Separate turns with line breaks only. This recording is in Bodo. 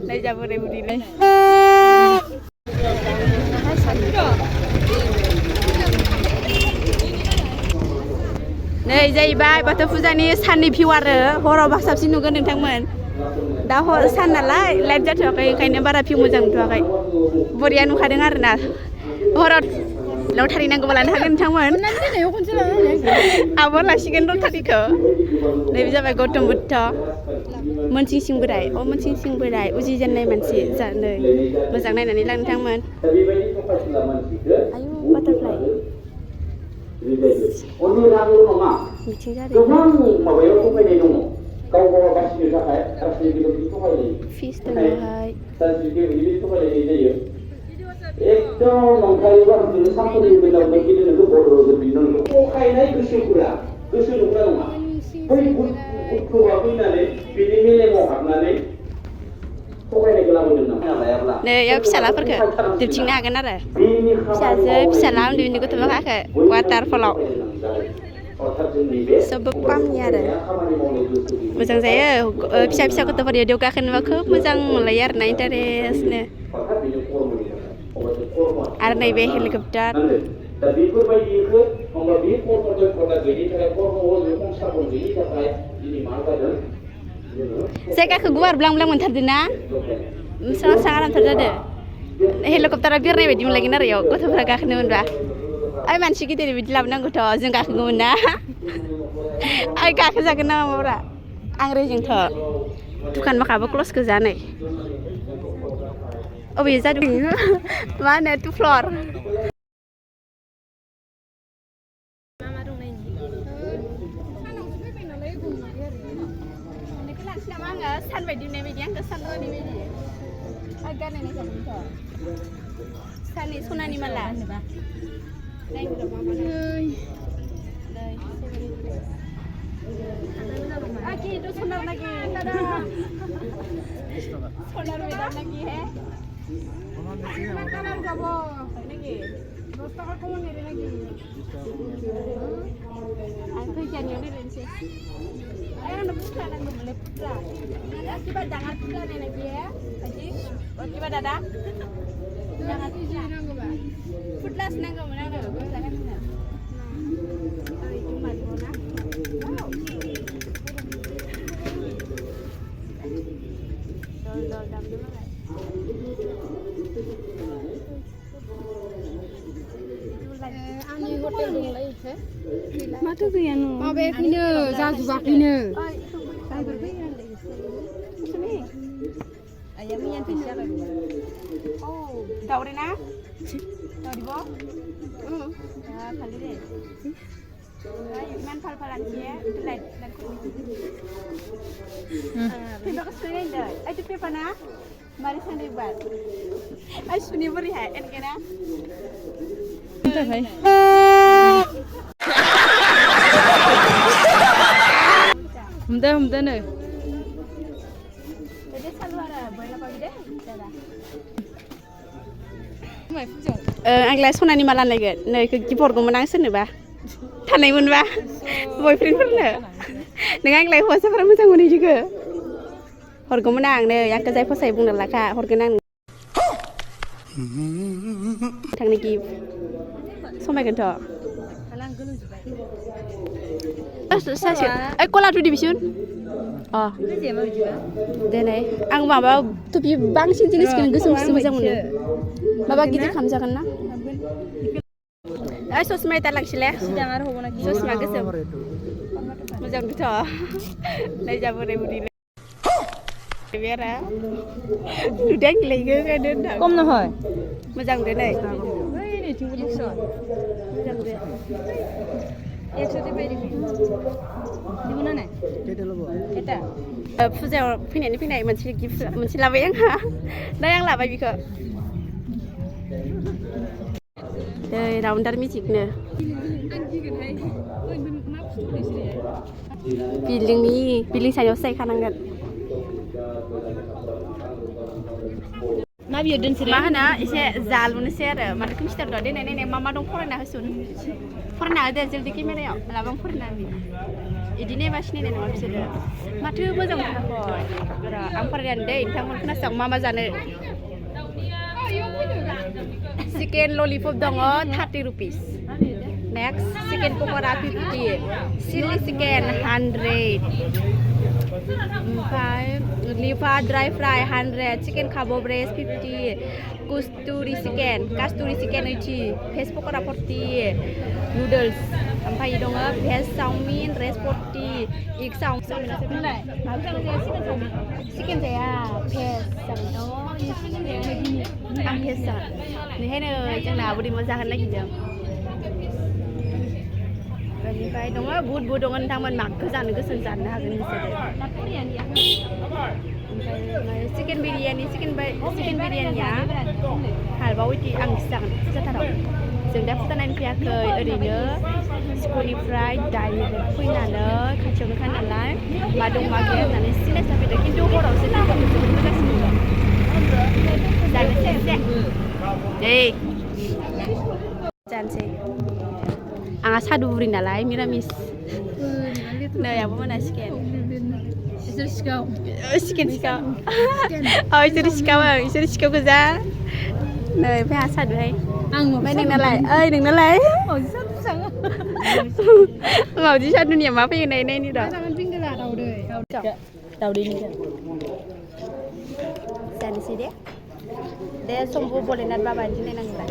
Đây giờ vừa đây một đi đây. Này dây bay bắt đầu phuza ni san ni piwar horo bak sabsin nugan nोंथांमोन दा hor san नालाय लाइट जाथ'वाखै ओंखायनो बारा भिउ मोजां नुथ'वाखै बरिया नुखादों आरोना हराव लटारि नांगौबा लानो हागोन नोंथांमोन आब' लासिगोन लटारिखौ नैबे जाबाय गौतम बुद्ध मोनसिं सिं बोराय मोनसिं सिं बोराय उजिजेननाय मानसि नै मोजां नायनानै ला नोंथांमोन आयु बाटारफ्लाइ मिथिं जादों फिस दङहाय
एकदम नंखायोबा बिदिनो सानफ्रोमबो बेलायावनो गेलेनो बर' बिदिनो अखायनाय गोसोफोरा गोसो नंगौना नङा बै बुद्धआ फैनानै बिनि मेलेमाव हाबनानै थगायनायखौ लाबोदों नामा लायाब्ला
नै याव फिसालाफोरखौ दिन्थिनो हागोन आरो फिसाजो फिसाला उन्दै उन्दै गथ'फोरखौ वाटारफलाव सबबो पामनि आरो मोजां जायो फिसा फिसा गथ'फोर याव गाखोनोबा खोब मोजां मोनलायो आरोना इन्टारेस्टनो आरो नैबे हेलिकप्टार
दा बेफोरबायदिखौ होमबा बे कर्मजों गैयिनि थाखाय कर्मआव जुखुम साबन गैयिनि थाखाय दिनै मा जादों
जायगाखौ गुवार ब्लां ब्लां मोनथारदों ना स्रां स्रां आरामथार जादों हेलिकप्टारा बिरनाय बायदि मोनलायगोन आरो याव गथ'फोरा गाखोनो मोनबा ओइ मानसि गिदिर बिदि लाबोनांगौथ' जों गाखोगौमोन ना ओइ गाखोजागोन ना माबाफ्रा आं रेजेंथ' दुखान माखाबो क्लस गोजा नै अबे जादों मा होनो टु फ्लर आङो सान बायदि नुनाय बायदि आंखौ साननानै बायदि गाननाय जादोंथ' साननि सनानि माला Aquí itu sonar lagi, tada. Sonar beda lagi, he. Makanan kamu, lagi. Dosa kamu niri lagi. Aku jangan niri sih. Ayo anda putra dan boleh putra. Akibat jangan putra lagi ya, Haji. Akibat ada. Jangan putra. Putra senang kamu mana? Jangan senang. Cuma mana? Ani hotel dong lagi, he? Matu gaya nu. Abek ini, jazubak ini. Ayam yang pisah lagi. Oh, tahu rena? Tahu di bawah? Ya, kali deh. Man pal-palan dia, itu light Pemba kesulitan dah. Itu pemba na? Mari sendiri buat. Ay suni beri hai, enak na? Entah hai. Humda ne. Jadi selalu ada boleh apa gitu? Anglais sonani malan lagi. Nih kipor gumana seneba. थानाय मोनबा बयफ्रेन्डफोरनो नों आंलाय हौवासाफोरा मोजां मोनो इदिखौ हरगौमोन आं नै आंखौ जाय फसायो बुंना लाखा हरगोन आं थांनो गिफ्ट समायगोनथ' सासे ओइ कला टु डिभिसन अ देनाय आं माबा टुपि बांसिन जिनिसखौनो गोसोमखौसो मोजां मोनो माबा गिदिर खालामजागोन ना Ay sosma ita lang sila. Sosma gusto. Macam gitu. Lagi jauh dari budi. Biara. Udah lagi kan dah.
Kom na hoy.
Macam tu nih.
Ini cuma ekso.
Macam tu.
Ekso tu bayi ni. Di mana nih?
Kita lobo.
Kita.
Fuzil pinai macam gift macam laba yang ha. Dah yang laba biko. Đây raundar misiknya. Piling ni, piling saya usai kanangan.
Nabi ada sih.
Mana? Isi zalun sih ada. Mana kumster dah. Nenek mama dong pernah hasun. Pernah ada jadi kamera ya. Labang pernah ni. इदि नायबा सिनायनाय नङा बिसोरो माथो मोजां मोनाखै र' आं फरायनानै दै नोंथांमोन खोनासं मा मा जानो चिकेन ललिपप दङ 30 रुपिस नेक्स्ट चिकेन पक'रा 50 चिली चिकेन 100 ओमफ्राय लिभार ड्राई फ्राई 100 चिकेन काबो ब्रेस्ट 50 कस्तुरी चिकेन 80 भेज पक'रा 40 नुडल्स ओमफ्राय दङ भेज चाउमिन रेस 40 इग चाउमिन चिकेन जाया भेज आं भेज जागोन बेनिखायनो जोंना बुरि मोजां होनो नागिरदों बेनिफ्राय दङ बुट दङ नोंथांमोन माखौ जानो गोसो जानो हागोन नोंसोरो ओमफ्राय चिकेन बिरियानिया हालबावैदि आं जागोन फुजाथाराव जों दा फुजा नायनो फैयाखै ओरैनो स्कुलनिफ्राय डाइरेक्ट फैनानै खाथियावनो खा नालाय मा दं मा गैया होननानै सिनायना फैदों खिन्थु हरावसो जोबोद मोजांसिन मोनदों जानोसै दे जानोसै आंहा सादु बुरि नालाय मिरामिस नै आबो मोना चिकेन
इसोर सिखाव
चिकेन सिखाव इसोर सिखाव गोजा नै ओमफ्राय आंहा सादुहाय ओमफ्राय नोंनालाय मावजि सादुनिया मा फैयो नायनि र' दावदैनिखौ जानोसै दे समबो भलेनाथ बाबानि नायनांगोन